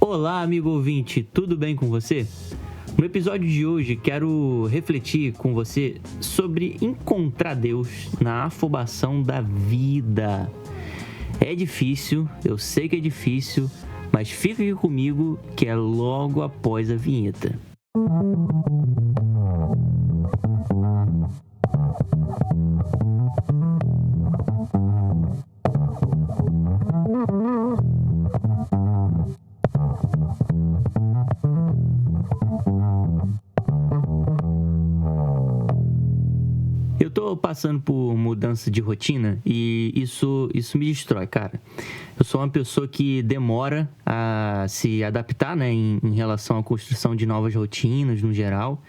Olá, amigo ouvinte, tudo bem com você? No episódio de hoje, quero refletir com você sobre encontrar Deus na afobação da vida. É difícil, eu sei que é difícil, mas fica aqui comigo que é logo após a vinheta. Eu tô passando por mudança de rotina e isso me destrói, cara. Eu sou uma pessoa que demora a se adaptar, né, em relação à construção de novas rotinas no geral.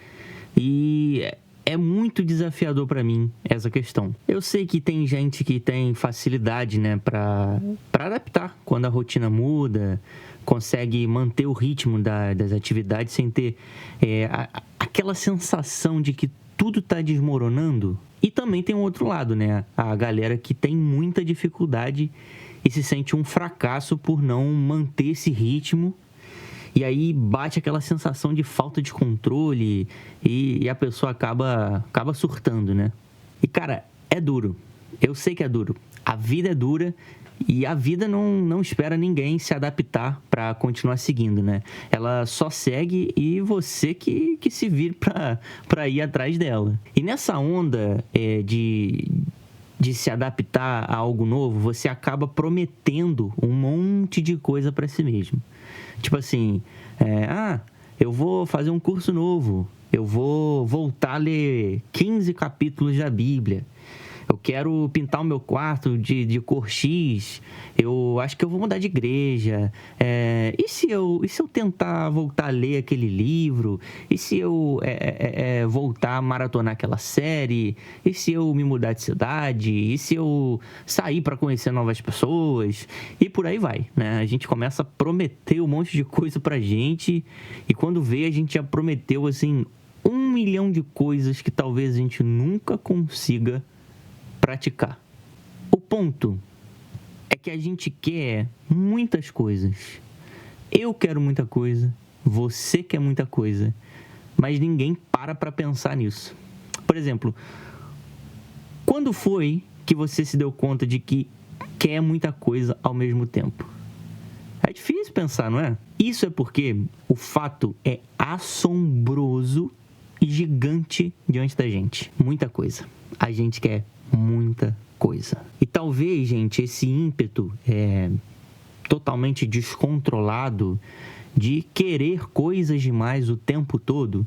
E é muito desafiador pra mim essa questão. Eu sei que tem gente que tem facilidade, né, pra adaptar quando a rotina muda, consegue manter o ritmo das atividades sem ter aquela sensação de que tudo tá desmoronando. E também tem um outro lado, né? A galera que tem muita dificuldade e se sente um fracasso por não manter esse ritmo. E aí bate aquela sensação de falta de controle e a pessoa acaba surtando, né? E, cara, é duro. Eu sei que é duro. A vida é dura e a vida não espera ninguém se adaptar para continuar seguindo, né? Ela só segue e você que se vire para ir atrás dela. E nessa onda de se adaptar a algo novo, você acaba prometendo um monte de coisa para si mesmo. Tipo assim, eu vou fazer um curso novo, eu vou voltar a ler 15 capítulos da Bíblia, eu quero pintar o meu quarto de cor X, eu acho que eu vou mudar de igreja, e se eu tentar voltar a ler aquele livro, e se eu voltar a maratonar aquela série, e se eu me mudar de cidade, e se eu sair para conhecer novas pessoas, e por aí vai, né? A gente começa a prometer um monte de coisa pra gente, e quando vê a gente já prometeu, assim, 1 milhão de coisas que talvez a gente nunca consiga praticar. O ponto é que a gente quer muitas coisas. Eu quero muita coisa, você quer muita coisa, mas ninguém para pensar nisso. Por exemplo, quando foi que você se deu conta de que quer muita coisa ao mesmo tempo? É difícil pensar, não é? Isso é porque o fato é assombroso e gigante diante da gente. Muita coisa. A gente quer muita coisa. E talvez, gente, esse ímpeto totalmente descontrolado de querer coisas demais o tempo todo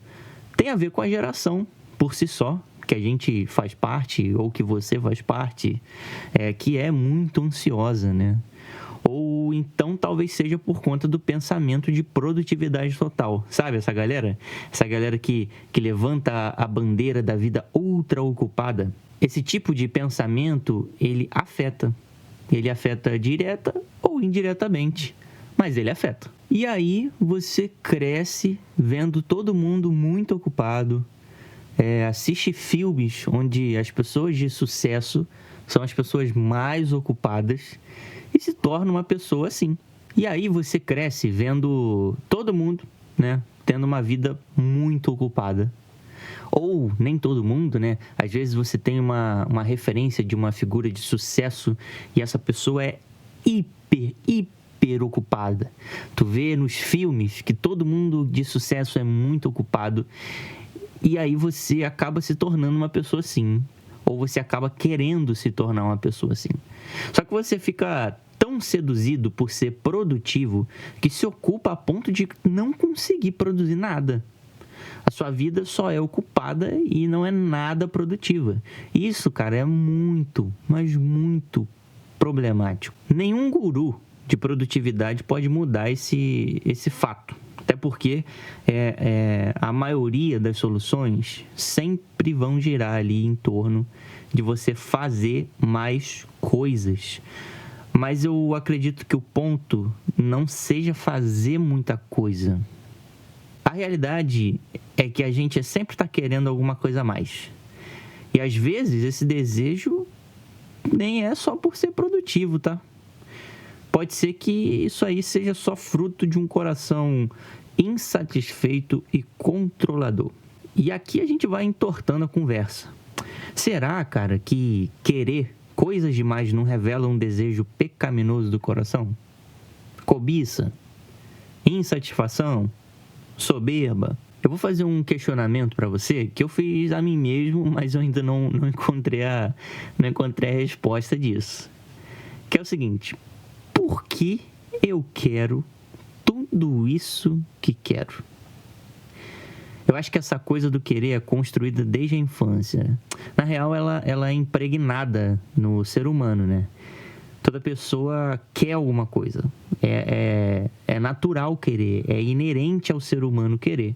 tem a ver com a geração por si só, que a gente faz parte, ou que você faz parte, que é muito ansiosa, né? Ou então talvez seja por conta do pensamento de produtividade total. Sabe essa galera? Essa galera que levanta a bandeira da vida ultra ocupada. Esse tipo de pensamento, ele afeta. Ele afeta direta ou indiretamente, mas ele afeta. E aí você cresce vendo todo mundo muito ocupado, assiste filmes onde as pessoas de sucesso são as pessoas mais ocupadas e se torna uma pessoa assim. E aí você cresce vendo todo mundo, né, tendo uma vida muito ocupada. Ou nem todo mundo, né? Às vezes você tem uma referência de uma figura de sucesso e essa pessoa é hiper ocupada. Tu vê nos filmes que todo mundo de sucesso é muito ocupado e aí você acaba se tornando uma pessoa assim. Ou você acaba querendo se tornar uma pessoa assim. Só que você fica tão seduzido por ser produtivo que se ocupa a ponto de não conseguir produzir nada. A sua vida só é ocupada e não é nada produtiva. Isso, cara, é muito, mas muito problemático. Nenhum guru de produtividade pode mudar esse fato. Até porque a maioria das soluções sempre vão girar ali em torno de você fazer mais coisas. Mas eu acredito que o ponto não seja fazer muita coisa. A realidade é que a gente sempre está querendo alguma coisa a mais. E às vezes esse desejo nem é só por ser produtivo, tá? Pode ser que isso aí seja só fruto de um coração insatisfeito e controlador. E aqui a gente vai entortando a conversa. Será, cara, que querer coisas demais não revela um desejo pecaminoso do coração? Cobiça? Insatisfação? Soberba? Eu vou fazer um questionamento para você que eu fiz a mim mesmo, mas eu ainda não encontrei a resposta disso. Que é o seguinte: por que eu quero tudo isso que quero? Eu acho que essa coisa do querer é construída desde a infância. Na real, ela é impregnada no ser humano, né? Toda pessoa quer alguma coisa. É natural querer, é inerente ao ser humano querer.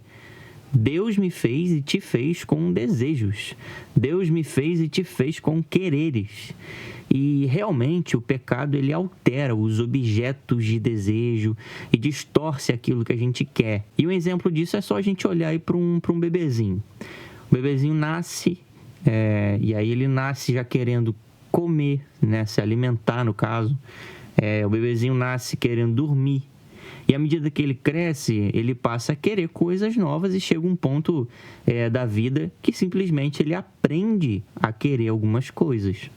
Deus me fez e te fez com desejos. Deus me fez e te fez com quereres. E realmente o pecado ele altera os objetos de desejo e distorce aquilo que a gente quer. E um exemplo disso é só a gente olhar aí para um bebezinho. O bebezinho nasce, e aí ele nasce já querendo comer, né? Se alimentar no caso. O bebezinho nasce querendo dormir. E à medida que ele cresce, ele passa a querer coisas novas e chega um ponto da vida que simplesmente ele aprende a querer algumas coisas.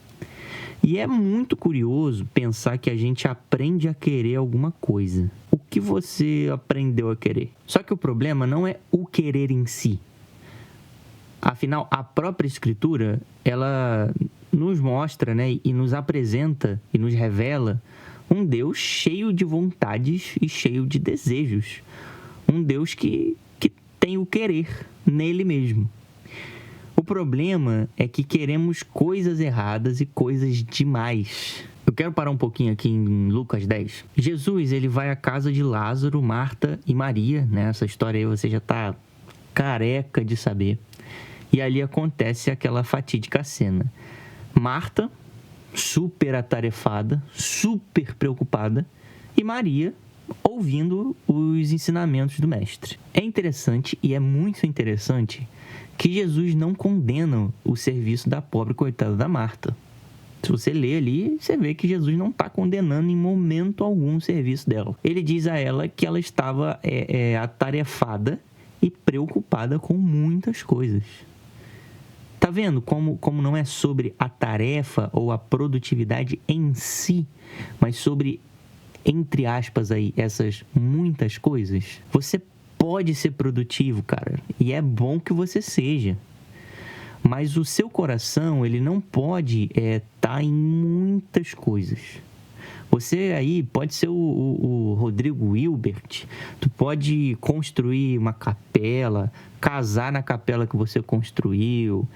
E é muito curioso pensar que a gente aprende a querer alguma coisa. O que você aprendeu a querer? Só que o problema não é o querer em si. Afinal, a própria Escritura, ela nos mostra, né, e nos apresenta e nos revela um Deus cheio de vontades e cheio de desejos. Um Deus que tem o querer nele mesmo. O problema é que queremos coisas erradas e coisas demais. Eu quero parar um pouquinho aqui em Lucas 10. Jesus, ele vai à casa de Lázaro, Marta e Maria, né? Essa história aí você já está careca de saber. E ali acontece aquela fatídica cena. Marta, super atarefada, super preocupada, e Maria ouvindo os ensinamentos do mestre. É interessante e é muito interessante que Jesus não condena o serviço da pobre coitada da Marta. Se você lê ali, você vê que Jesus não está condenando em momento algum o serviço dela. Ele diz a ela que ela estava atarefada e preocupada com muitas coisas. Tá vendo como não é sobre a tarefa ou a produtividade em si, mas sobre, entre aspas aí, essas muitas coisas? Você pode ser produtivo, cara, e é bom que você seja. Mas o seu coração, ele não pode tá em muitas coisas. Você aí pode ser o Rodrigo Hilbert, tu pode construir uma capela, casar na capela que você construiu,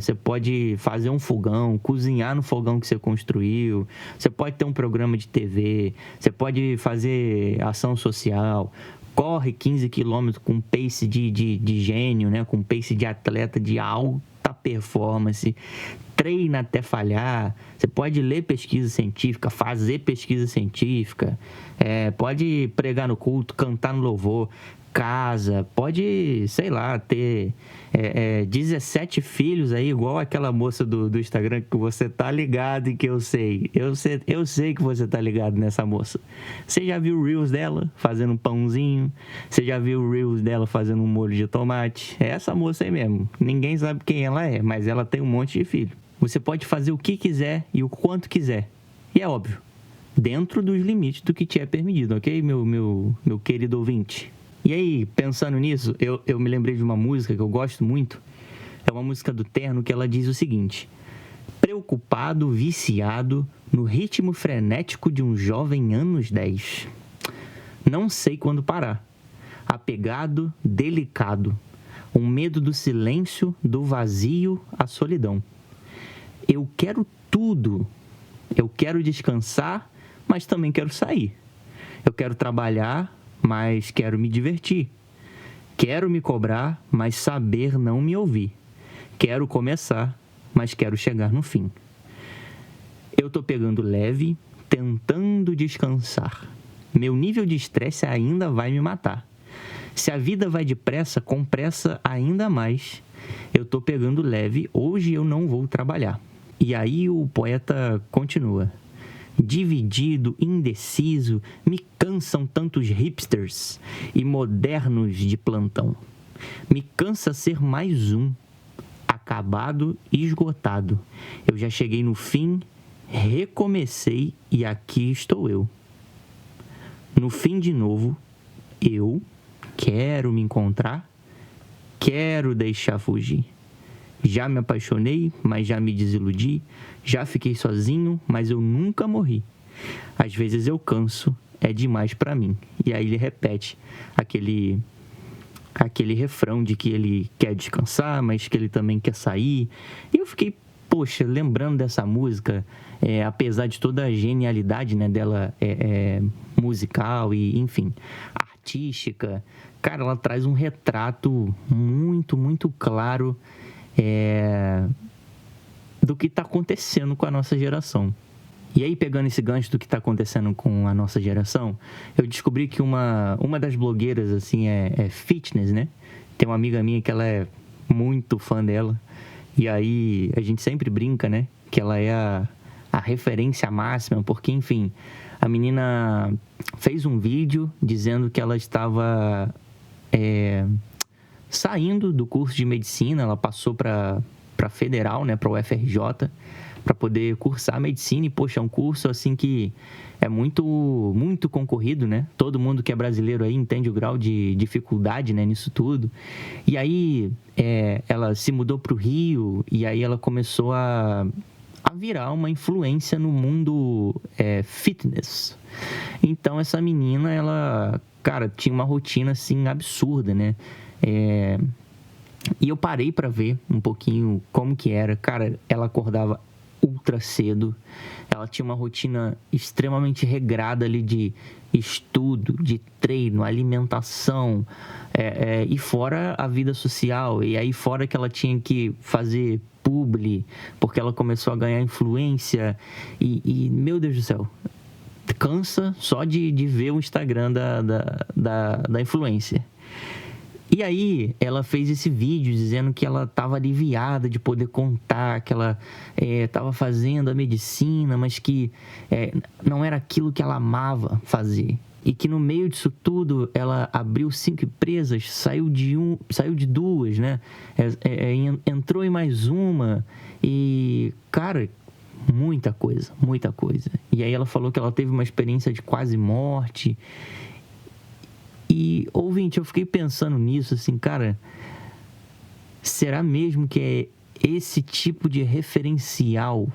você pode fazer um fogão, cozinhar no fogão que você construiu, você pode ter um programa de TV, você pode fazer ação social, corre 15 quilômetros com pace de gênio, né? Com pace de atleta de alta performance, treina até falhar. Você pode ler pesquisa científica, fazer pesquisa científica, pode pregar no culto, cantar no louvor, casa, pode, sei lá, ter 17 filhos aí, igual aquela moça do Instagram que você tá ligado e que eu sei que você tá ligado nessa moça. Você já viu o Reels dela fazendo um pãozinho? Você já viu o Reels dela fazendo um molho de tomate? É essa moça aí mesmo. Ninguém sabe quem ela é, mas ela tem um monte de filho. Você pode fazer o que quiser e o quanto quiser. E é óbvio, dentro dos limites do que te é permitido, ok, meu querido ouvinte? E aí, pensando nisso, eu me lembrei de uma música que eu gosto muito. É uma música do Terno que ela diz o seguinte: preocupado, viciado no ritmo frenético de um jovem anos 10. Não sei quando parar. Apegado, delicado. Um medo do silêncio, do vazio, a solidão. Eu quero tudo. Eu quero descansar, mas também quero sair. Eu quero trabalhar, mas quero me divertir. Quero me cobrar, mas saber não me ouvir. Quero começar, mas quero chegar no fim. Eu tô pegando leve, tentando descansar. Meu nível de estresse ainda vai me matar. Se a vida vai depressa, com pressa ainda mais. Eu tô pegando leve, hoje eu não vou trabalhar. E aí o poeta continua. dividido, indeciso, me cansam tantos hipsters e modernos de plantão. Me cansa ser mais um, acabado e esgotado. Eu já cheguei no fim, recomecei e aqui estou eu. No fim de novo, eu quero me encontrar, quero deixar fugir. Já me apaixonei, mas já me desiludi. Já fiquei sozinho, mas eu nunca morri. Às vezes eu canso, é demais pra mim. E aí ele repete aquele refrão de que ele quer descansar, mas que ele também quer sair. E eu fiquei, poxa, lembrando dessa música, apesar de toda a genialidade, né, dela musical e, enfim, artística, cara, ela traz um retrato muito, muito claro do que está acontecendo com a nossa geração. E aí, pegando esse gancho do que está acontecendo com a nossa geração, eu descobri que uma das blogueiras, assim, é fitness, né? Tem uma amiga minha que ela é muito fã dela. E aí, a gente sempre brinca, né? Que ela é a referência máxima, porque, enfim, a menina fez um vídeo dizendo que ela estava saindo do curso de medicina. Ela passou para Federal, né? Para o UFRJ, para poder cursar medicina. E, poxa, é um curso, assim, que é muito, muito concorrido, né? Todo mundo que é brasileiro aí entende o grau de dificuldade, né, nisso tudo. E aí, ela se mudou para o Rio e aí ela começou a virar uma influência no mundo fitness. Então, essa menina, ela, cara, tinha uma rotina, assim, absurda, né? E eu parei para ver um pouquinho como que era. Cara, ela acordava ultra cedo. Ela tinha uma rotina extremamente regrada ali de estudo, de treino, alimentação, e fora a vida social. E aí fora que ela tinha que fazer publi, porque ela começou a ganhar influência. E meu Deus do céu, cansa só de ver o Instagram da influencer. E aí, ela fez esse vídeo dizendo que ela estava aliviada de poder contar que ela estava fazendo a medicina, mas que não era aquilo que ela amava fazer. E que no meio disso tudo, ela abriu 5 empresas, saiu de 2, né? Entrou em mais uma e, cara, muita coisa, muita coisa. E aí ela falou que ela teve uma experiência de quase morte. E, ouvinte, eu fiquei pensando nisso, assim, cara, será mesmo que é esse tipo de referencial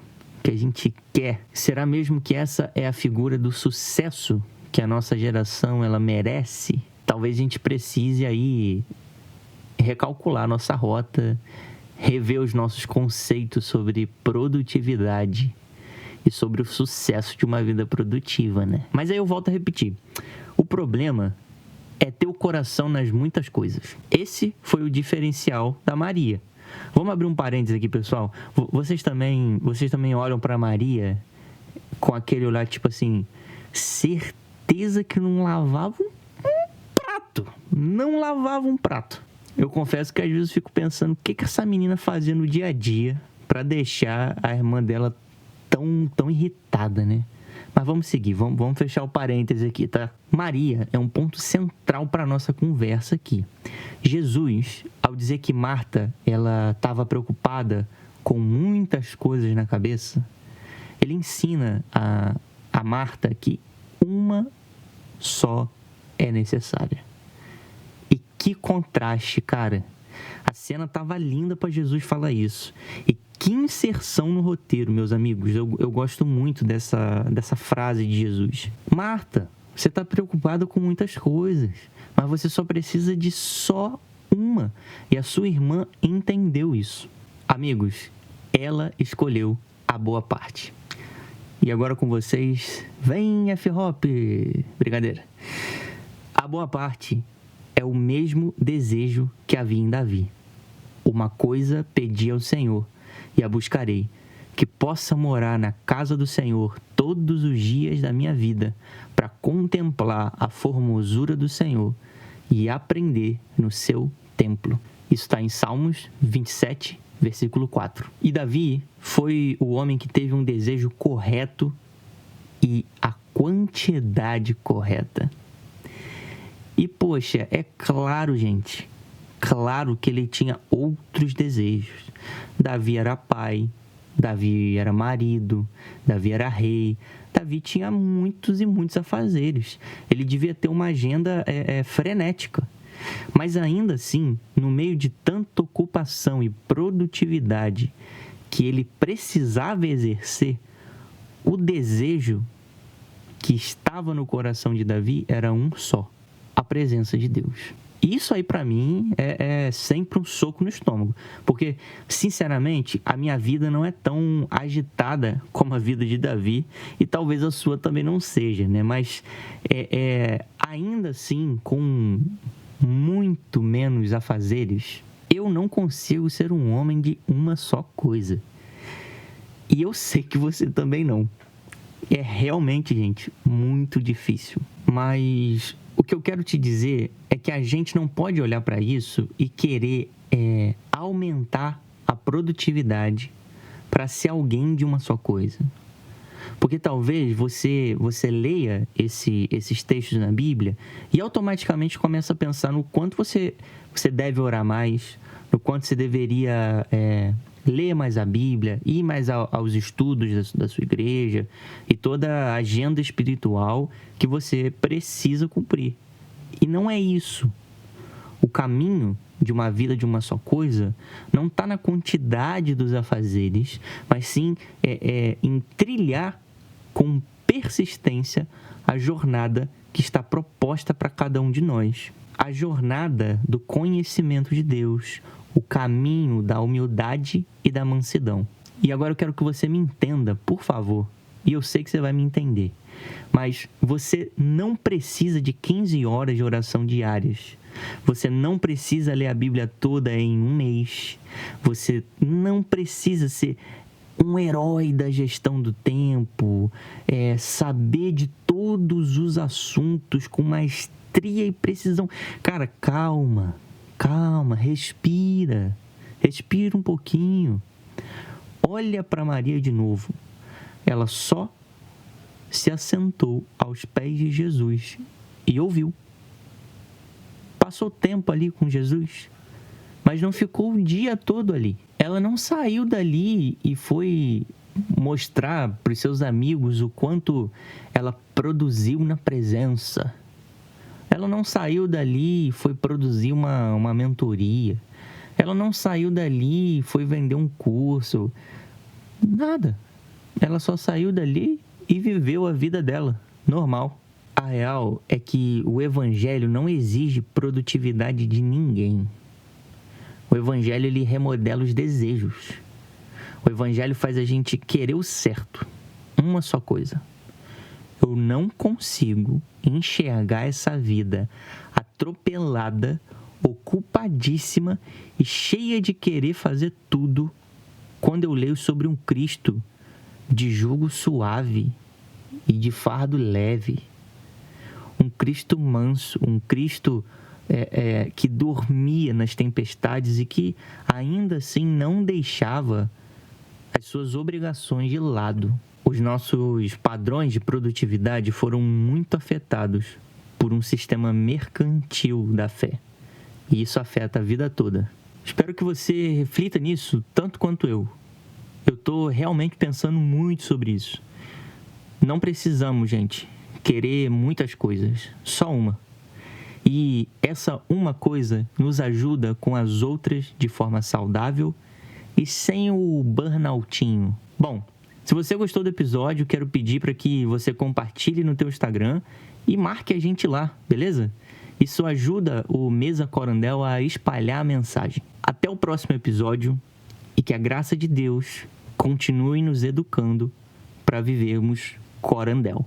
que a gente quer? Será mesmo que essa é a figura do sucesso que a nossa geração, ela merece? Talvez a gente precise aí recalcular nossa rota, rever os nossos conceitos sobre produtividade e sobre o sucesso de uma vida produtiva, né? Mas aí eu volto a repetir, o problema é ter o coração nas muitas coisas. Esse foi o diferencial da Maria. Vamos abrir um parênteses aqui, pessoal. Vocês também olham para Maria com aquele olhar, tipo assim, certeza que não lavava um prato. Não lavava um prato. Eu confesso que às vezes eu fico pensando o que essa menina fazia no dia a dia para deixar a irmã dela tão irritada, né? Mas vamos seguir, vamos fechar o parêntese aqui, tá? Maria é um ponto central para a nossa conversa aqui. Jesus, ao dizer que Marta, ela estava preocupada com muitas coisas na cabeça, ele ensina a Marta que uma só é necessária. E que contraste, cara! A cena estava linda para Jesus falar isso. E que inserção no roteiro, meus amigos. Eu gosto muito dessa frase de Jesus. Marta, você está preocupada com muitas coisas, mas você só precisa de só uma. E a sua irmã entendeu isso. Amigos, ela escolheu a boa parte. E agora com vocês, vem F-Hop, brincadeira. A boa parte é o mesmo desejo que havia em Davi. Uma coisa pedi ao Senhor, e a buscarei, que possa morar na casa do Senhor todos os dias da minha vida, para contemplar a formosura do Senhor e aprender no seu templo. Isso está em Salmos 27, versículo 4. E Davi foi o homem que teve um desejo correto e a quantidade correta. E, poxa, é claro, gente, claro que ele tinha outros desejos. Davi era pai, Davi era marido, Davi era rei, Davi tinha muitos e muitos afazeres. Ele devia ter uma agenda frenética. Mas ainda assim, no meio de tanta ocupação e produtividade que ele precisava exercer, o desejo que estava no coração de Davi era um só: a presença de Deus. Isso aí para mim é sempre um soco no estômago, porque, sinceramente, a minha vida não é tão agitada como a vida de Davi, e talvez a sua também não seja, né? Mas ainda assim, com muito menos afazeres, eu não consigo ser um homem de uma só coisa. E eu sei que você também não. É realmente, gente, muito difícil. Mas o que eu quero te dizer é que a gente não pode olhar para isso e querer aumentar a produtividade para ser alguém de uma só coisa. Porque talvez você leia esses textos na Bíblia e automaticamente começa a pensar no quanto você deve orar mais, no quanto você deveria ler mais a Bíblia, ir mais aos estudos da sua igreja e toda a agenda espiritual que você precisa cumprir. E não é isso. O caminho de uma vida de uma só coisa não está na quantidade dos afazeres, mas sim em trilhar com persistência a jornada que está proposta para cada um de nós. A jornada do conhecimento de Deus, o caminho da humildade e da mansidão. E agora eu quero que você me entenda, por favor, e eu sei que você vai me entender, mas você não precisa de 15 horas de oração diárias. Você não precisa ler a Bíblia toda em um mês. Você não precisa ser um herói da gestão do tempo, saber de todos os assuntos com maestria e precisão. Cara, calma, respira um pouquinho. Olha para Maria de novo. Ela só se assentou aos pés de Jesus e ouviu. Passou tempo ali com Jesus, mas não ficou o dia todo ali. Ela não saiu dali e foi mostrar para os seus amigos o quanto ela produziu na presença. Ela não saiu dali e foi produzir uma mentoria. Ela não saiu dali e foi vender um curso. Nada. Ela só saiu dali e viveu a vida dela, normal. A real é que o Evangelho não exige produtividade de ninguém. O Evangelho, ele remodela os desejos. O Evangelho faz a gente querer o certo. Uma só coisa. Eu não consigo enxergar essa vida atropelada, ocupadíssima e cheia de querer fazer tudo quando eu leio sobre um Cristo de jugo suave e de fardo leve. Um Cristo manso, um Cristo que dormia nas tempestades e que ainda assim não deixava as suas obrigações de lado. Os nossos padrões de produtividade foram muito afetados por um sistema mercantil da fé. E isso afeta a vida toda. Espero que você reflita nisso tanto quanto eu. Eu estou realmente pensando muito sobre isso. Não precisamos, gente, querer muitas coisas. Só uma. E essa uma coisa nos ajuda com as outras de forma saudável e sem o burnoutinho. Bom, se você gostou do episódio, quero pedir para que você compartilhe no teu Instagram e marque a gente lá, beleza? Isso ajuda o Mesa Corandel a espalhar a mensagem. Até o próximo episódio e que a graça de Deus continue nos educando para vivermos Corandel.